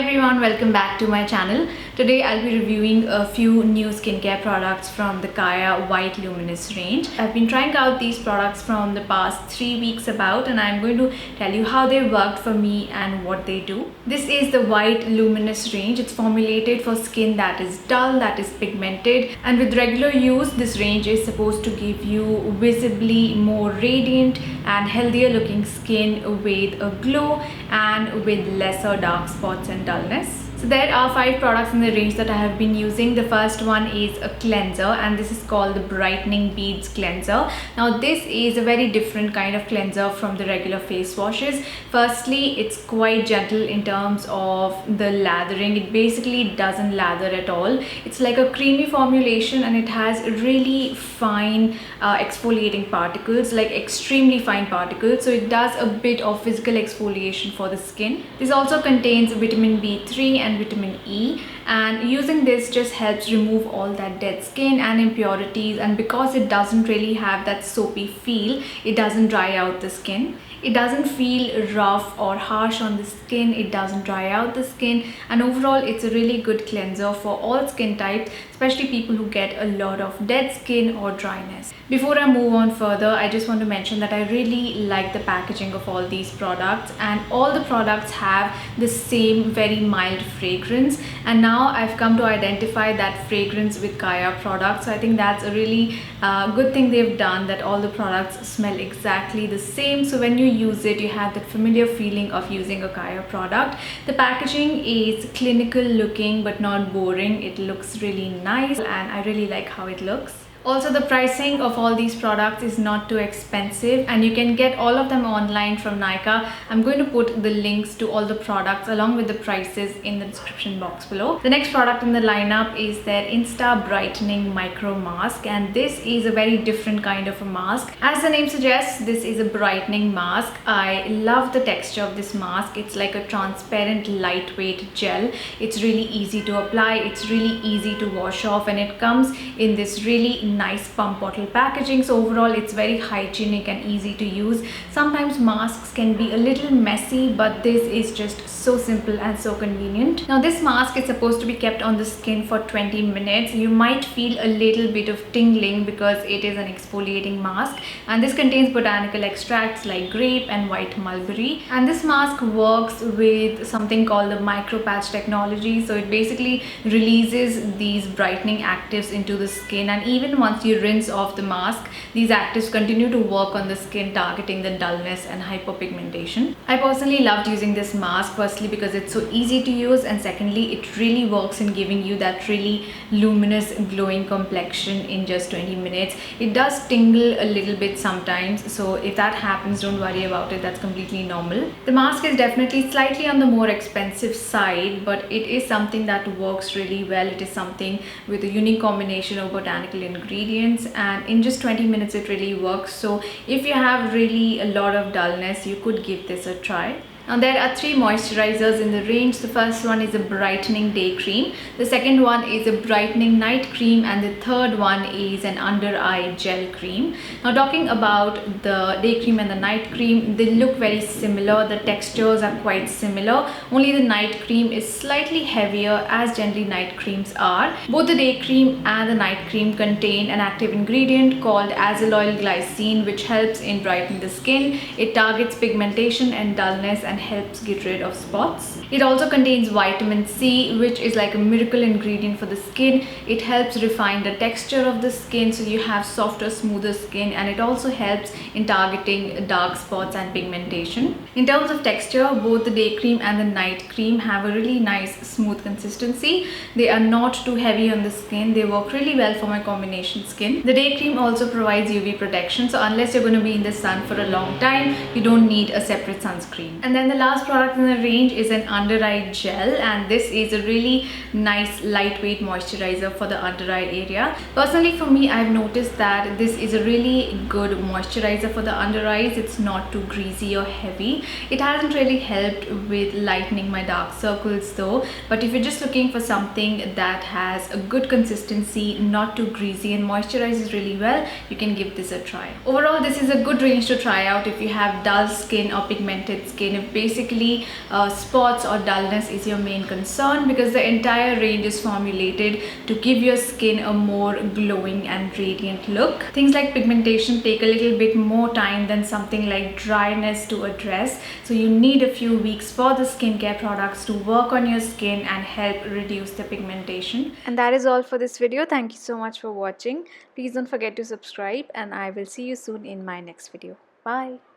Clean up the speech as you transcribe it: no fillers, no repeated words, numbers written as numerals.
everyone, welcome back to my channel. Today I'll be reviewing a few new skincare products from the Kaya White Luminous range. I've been trying out these products from the past 3 weeks about, and I'm going to tell you how they worked for me and what they do. This is the White Luminous range. It's formulated for skin that is dull, that is pigmented, and with regular use this range is supposed to give you visibly more radiant and healthier looking skin with a glow and with lesser dark spots and dullness. So there are 5 products in the range that I have been using. The first one is a cleanser, and this is called the Brightening Beads Cleanser. Now this is a very different kind of cleanser from the regular face washes. Firstly, it's quite gentle in terms of the lathering. It basically doesn't lather at all. It's like a creamy formulation, and it has really fine exfoliating particles, like extremely fine particles. So it does a bit of physical exfoliation for the skin. This also contains vitamin B3 and vitamin E, and using this just helps remove all that dead skin and impurities, and because it doesn't really have that soapy feel, it doesn't dry out the skin. It doesn't feel rough or harsh on the skin, it doesn't dry out the skin, and overall it's a really good cleanser for all skin types, especially people who get a lot of dead skin or dryness. Before I move on further, I just want to mention that I really like the packaging of all these products, and all the products have the same very mild fragrance, and now I've come to identify that fragrance with Kaya products. So I think that's a really good thing they've done, that all the products smell exactly the same. So when you use it, you have that familiar feeling of using a Kaya product. The packaging is clinical looking but not boring. It looks really nice and I really like how it looks. Also, the pricing of all these products is not too expensive, and you can get all of them online from Nykaa. I'm going to put the links to all the products along with the prices in the description box below. The next product in the lineup is their Insta Brightening Micro Mask, and this is a very different kind of a mask. As the name suggests, this is a brightening mask. I love the texture of this mask. It's like a transparent, lightweight gel. It's really easy to apply. It's really easy to wash off, and it comes in this really nice pump bottle packaging. So overall it's very hygienic and easy to use. Sometimes masks can be a little messy, but this is just so simple and so convenient. Now this mask is supposed to be kept on the skin for 20 minutes. You might feel a little bit of tingling because it is an exfoliating mask, and this contains botanical extracts like grape and white mulberry, and this mask works with something called the micro patch technology. So it basically releases these brightening actives into the skin, and even once you rinse off the mask, these actives continue to work on the skin, targeting the dullness and hyperpigmentation. I personally loved using this mask, firstly because it's so easy to use, and secondly it really works in giving you that really luminous glowing complexion in just 20 minutes. It does tingle a little bit sometimes, so if that happens, don't worry about it, that's completely normal. The mask is definitely slightly on the more expensive side, but it is something that works really well. It is something with a unique combination of botanical ingredients, and in just 20 minutes it really works. So if you have really a lot of dullness, you could give this a try. Now there are 3 moisturizers in the range. The first one is a brightening day cream, the second one is a brightening night cream, and the third one is an under eye gel cream. Now talking about the day cream and the night cream, they look very similar. The textures are quite similar, only the night cream is slightly heavier, as generally night creams are. Both the day cream and the night cream contain an active ingredient called azelaicyl glycine, which helps in brightening the skin. It targets pigmentation and dullness and helps get rid of spots. It also contains vitamin C, which is like a miracle ingredient for the skin. It helps refine the texture of the skin, so you have softer, smoother skin, and it also helps in targeting dark spots and pigmentation. In terms of texture, both the day cream and the night cream have a really nice smooth consistency. They are not too heavy on the skin. They work really well for my combination skin. The day cream also provides UV protection, so unless you're going to be in the sun for a long time, you don't need a separate sunscreen. And then the last product in the range is an under eye gel, and this is a really nice lightweight moisturizer for the under eye area. Personally for me, I've noticed that this is a really good moisturizer for the under eyes. It's not too greasy or heavy. It hasn't really helped with lightening my dark circles though, but if you're just looking for something that has a good consistency, not too greasy, and moisturizes really well, you can give this a try. Overall, this is a good range to try out if you have dull skin or pigmented skin. basically spots or dullness is your main concern, because the entire range is formulated to give your skin a more glowing and radiant look. Things like pigmentation take a little bit more time than something like dryness to address, so you need a few weeks for the skincare products to work on your skin and help reduce the pigmentation. And that is all for this video. Thank you so much for watching. Please don't forget to subscribe, and I will see you soon in my next video. Bye.